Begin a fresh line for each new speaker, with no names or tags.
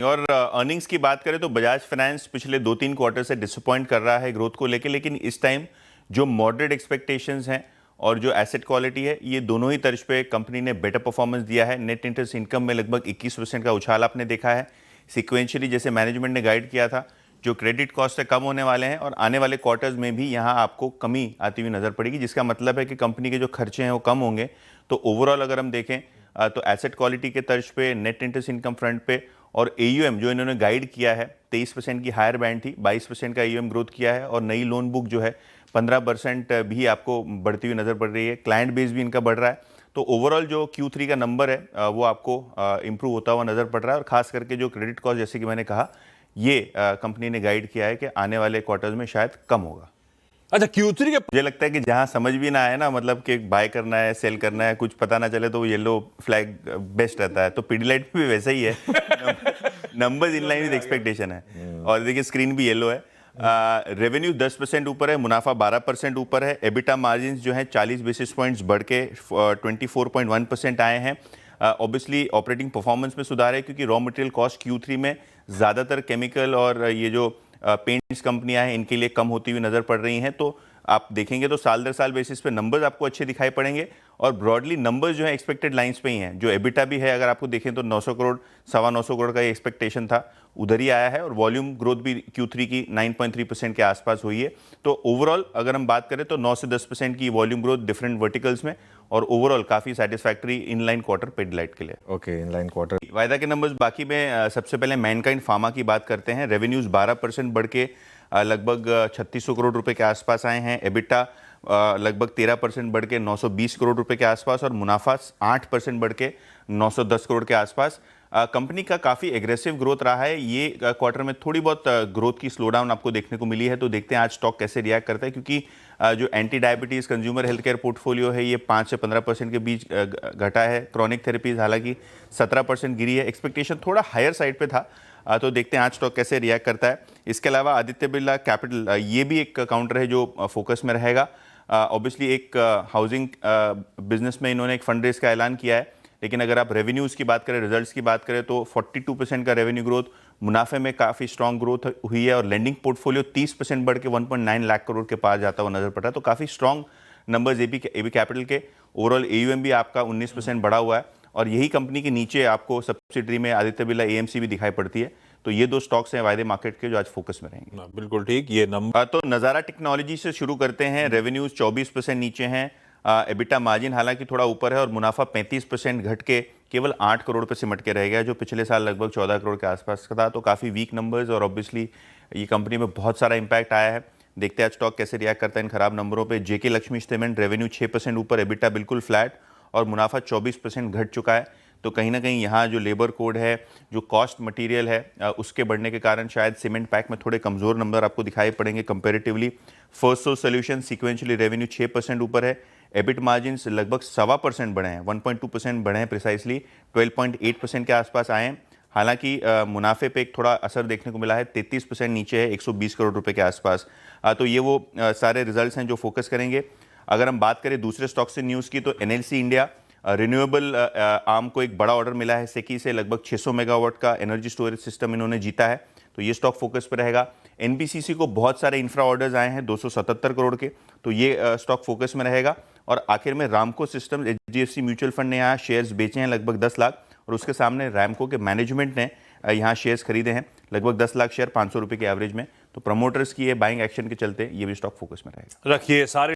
और अर्निंग्स की बात करें तो बजाज फाइनेंस पिछले 2-3 क्वार्टर से डिसअपॉइंट कर रहा है ग्रोथ को लेके, लेकिन इस टाइम जो मॉडरेट एक्सपेक्टेशंस हैं और जो एसेट क्वालिटी है, ये दोनों ही तर्ज पे कंपनी ने बेटर परफॉर्मेंस दिया है। नेट इंटरेस्ट इनकम में लगभग 21% का उछाल आपने देखा है। सिक्वेंशियली जैसे मैनेजमेंट ने गाइड किया था, जो क्रेडिट कॉस्ट है कम होने वाले हैं और आने वाले क्वार्टर्स में भी यहाँ आपको कमी आती हुई नजर पड़ेगी, जिसका मतलब है कि कंपनी के जो खर्चे हैं वो कम होंगे। तो ओवरऑल अगर हम देखें तो एसेट क्वालिटी के तर्ज पे, नेट इंटरेस्ट इनकम फ्रंट पे और एयूएम जो इन्होंने गाइड किया है 23% की हायर बैंड थी, 22% का एयूएम ग्रोथ किया है और नई लोन बुक जो है 15% भी आपको बढ़ती हुई नजर पड़ रही है। क्लाइंट बेस भी इनका बढ़ रहा है। तो ओवरऑल जो Q3 का नंबर है वो आपको इंप्रूव होता हुआ नजर पड़ रहा है और खास करके जो क्रेडिट कॉस्ट, जैसे कि मैंने कहा, ये कंपनी ने गाइड किया है कि आने वाले क्वार्टर्स में शायद कम होगा।
अच्छा, Q3 के
मुझे लगता है कि जहां समझ भी ना आए ना, मतलब कि बाय करना है, सेल करना है, कुछ पता ना चले, तो येलो फ्लैग बेस्ट रहता है। तो पीडीलाइट भी वैसा ही है। Numbers in line with expectation है और देखिए स्क्रीन भी येलो है। रेवेन्यू 10% ऊपर है, मुनाफा 12% ऊपर है। एबिटा मार्जिन जो है 40 बेसिस पॉइंट्स बढ़ के 24.1% आए हैं। ऑब्वियसली ऑपरेटिंग परफॉर्मेंस में सुधार है क्योंकि रॉ मटेरियल कॉस्ट Q3 में ज़्यादातर केमिकल और ये जो पेंट्स कंपनियां हैं इनके लिए कम होती हुई नज़र पड़ रही हैं। तो आप देखेंगे तो साल दर साल बेसिस पे नंबर्स आपको अच्छे दिखाई पड़ेंगे और ब्रॉडली नंबर्स जो है एक्सपेक्टेड लाइंस पे ही हैं। जो एबिटा भी है, अगर आपको देखें तो 900 करोड़, 925 करोड़ का ये एक्सपेक्टेशन था, उधर ही आया है और वॉल्यूम ग्रोथ भी Q3 की 9.3% के आसपास हुई है। तो ओवरऑल अगर हम बात करें तो 9 से 10% की वॉल्यूम ग्रोथ डिफरेंट वर्टिकल्स में और ओवरऑल काफ़ी सेटिस्फैक्टरी इनलाइन क्वार्टर पीडीलाइट के लिए।
Okay, inline quarter.
वायदा के नंबर्स बाकी में सबसे पहले मैनकाइंड फार्मा की बात करते हैं। रेवेन्यूज 12% बढ़ के लगभग 3600 करोड़ रुपए के आसपास आए हैं। एबिटा लगभग 13% बढ़ के 920 करोड़ रुपए के आसपास और मुनाफा 8% बढ़ के 910 करोड़ के आसपास। कंपनी का काफ़ी एग्रेसिव ग्रोथ रहा है। ये क्वार्टर में थोड़ी बहुत ग्रोथ की स्लो डाउन आपको देखने को मिली है। तो देखते हैं आज स्टॉक कैसे रिएक्ट करता है, क्योंकि जो anti diabetes consumer health care portfolio है ये 5 से 15% के बीच घटा है। क्रॉनिक थेरेपीज हालांकि 17% गिरी है। एक्सपेक्टेशन थोड़ा हायर साइड पे था। तो देखते हैं आज स्टॉक कैसे रिएक्ट करता है। इसके अलावा आदित्य बिरला कैपिटल, ये भी एक काउंटर है जो फोकस में रहेगा। ऑब्वियसली एक हाउसिंग बिजनेस में इन्होंने एक फंड रेज का ऐलान किया है, लेकिन अगर आप रेवेन्यूज़ की बात करें, रिजल्ट्स की बात करें तो 42% का रेवेन्यू ग्रोथ, मुनाफे में काफ़ी स्ट्रॉन्ग ग्रोथ हुई है और लेंडिंग पोर्टफोलियो 30% बढ़ के 1.9 लाख करोड़ के पार जाता हुआ नजर पड़ रहा है। तो काफ़ी स्ट्रॉन्ग नंबर्स एबी कैपिटल के। ओवरऑल एयूएम भी आपका 19% बढ़ा हुआ है और यही कंपनी के नीचे आपको सब्सिडरी में आदित्य बिरला एएमसी भी दिखाई पड़ती है। तो ये दो स्टॉक्स हैं वायदे मार्केट के जो आज फोकस में रहेंगे।
बिल्कुल ठीक। ये नंबर
तो नज़ारा टेक्नोलॉजी से शुरू करते हैं। रेवेन्यूज 24% नीचे हैं। एबिटा मार्जिन हालांकि थोड़ा ऊपर है और मुनाफा 35% घट के केवल 8 करोड़ पे सिमट के रह गया, जो पिछले साल लगभग 14 करोड़ के आसपास का था। तो काफ़ी वीक नंबर्स और ऑब्वियसली ये कंपनी में बहुत सारा इंपैक्ट आया है। देखते हैं आज स्टॉक कैसे रिएक्ट करता है इन खराब नंबरों पे। जेके लक्ष्मी सीमेंट रेवेन्यू 6% ऊपर, एबिटा बिल्कुल फ्लैट और मुनाफा 24% घट चुका है। तो कहीं ना कहीं यहाँ जो लेबर कोड है, जो कॉस्ट मटेरियल है, उसके बढ़ने के कारण शायद सीमेंट पैक में थोड़े कमज़ोर नंबर आपको दिखाई पड़ेंगे comparatively. First source solution sequentially revenue 6% ऊपर है। एबिट मार्जिन लगभग 1.25% बढ़े हैं, 1.2% बढ़े हैं प्रिसाइसली, 12.8% के आसपास आए हैं। हालांकि मुनाफे पे एक थोड़ा असर देखने को मिला है, 33% नीचे है, 120 करोड़ रुपए के आसपास। तो ये वो सारे रिजल्ट्स हैं जो फोकस करेंगे। अगर हम बात करें दूसरे स्टॉक से न्यूज़ की, तो एनएलसी इंडिया रिन्यूएबल आर्म को एक बड़ा ऑर्डर मिला है सेकी से, लगभग 600 मेगावाट का एनर्जी स्टोरेज सिस्टम इन्होंने जीता है। तो ये स्टॉक फोकस पर रहेगा। एनबीसीसी को बहुत सारे इंफ्रा ऑर्डर्स आए हैं 277 करोड़ के, तो ये स्टॉक फोकस में रहेगा। और आखिर में रामको सिस्टम, एचडीएफसी म्यूचुअल फंड ने यहाँ शेयर्स बेचे हैं लगभग 10 लाख और उसके सामने रैमको के मैनेजमेंट ने यहाँ शेयर्स खरीदे हैं लगभग 10 लाख शेयर 500 रुपये के एवरेज में। तो प्रमोटर्स की ये बाइंग एक्शन के चलते ये भी स्टॉक फोकस में रहेगा।
रखिए सारे